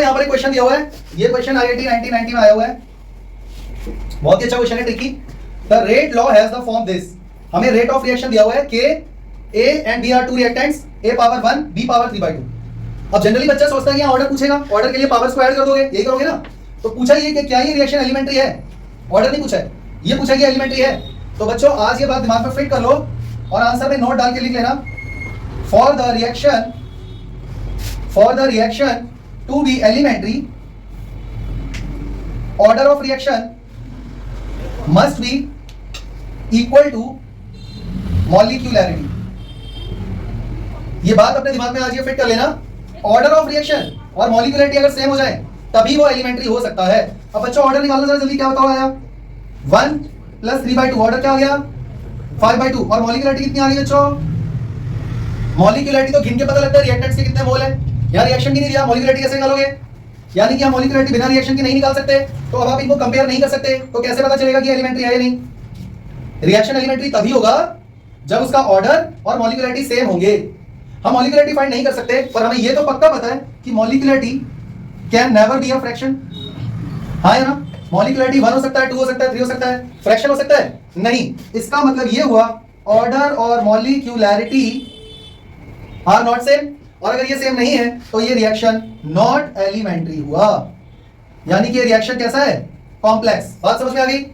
यहाँ पर एक क्वेश्चन दिया हुआ है, ये क्वेश्चन IIT 1990 में आया हुआ है, बहुत ही अच्छा क्वेश्चन है, tricky. The rate law has the form this, हमें रेट ऑफ रिएक्शन दिया हुआ है कि A and B are two reactants, A power 1 B power 3/2। अब जनरली बच्चा सोचता है कि ऑर्डर पूछेगा, ऑर्डर के लिए पावर्स को ऐड कर दोगे, यही करोगे ना। तो पूछा ये कि क्या ये रिएक्शन एलिमेंट्री है, ऑर्डर नहीं पूछा है, ये पूछा कि एलिमेंट्री है। तो बच्चों आज ये बात दिमाग में फिट कर लो और आंसर में नोट डाल के लिख लेना, for the reaction to be elementary, order of reaction must be equal to molecularity. ये बात अपने दिमाग में आज ये फिट कर लेना, ऑर्डर ऑफ रिएक्शन और मॉलिक्यूलैरिटी अगर सेम हो जाए तभी वो एलिमेंट्री हो सकता है। अब बच्चों ऑर्डर निकालना जरा जल्दी, क्या बताओ आया 1 + 3/2, ऑर्डर क्या आ गया 5/2, और मॉलिक्यूलैरिटी कितनी आ गई बच्चों, मॉलिक्यूलैरिटी तो गिन के पता लगता है रिएक्टेंट्स के कितने मोल है, यहाँ रिएक्शन की नहीं दिया, मॉलिक्यूलैरिटी कैसे निकालोगे, यानी कि हम मॉलिक्यूलैरिटी बिना रिएक्शन के नहीं निकाल सकते, तो अब आप इनको कंपेयर नहीं कर सकते, तो कैसे पता चलेगा कि एलिमेंट्री है या नहीं। रिएक्शन एलिमेंट्री तभी होगा जब उसका ऑर्डर और मॉलिक्यूलैरिटी सेम होंगे। हम मॉलिक्यूलैरिटी फाइंड नहीं कर सकते, पर हमें ये तो पक्का पता है कि molecularity can never be a fraction, हाँ या ना। मॉलिक्यूलैरिटी 1 हो सकता है, 2 हो सकता है, 3 हो सकता है, फ्रैक्शन हो सकता है नहीं। इसका मतलब ये हुआ ऑर्डर और मॉलिक्यूलैरिटी आर नॉट सेम, और अगर ये सेम नहीं है तो ये रिएक्शन नॉट एलिमेंट्री हुआ, यानी कि ये रिएक्शन कैसा है, कॉम्प्लेक्स। बात समझ में आ गई।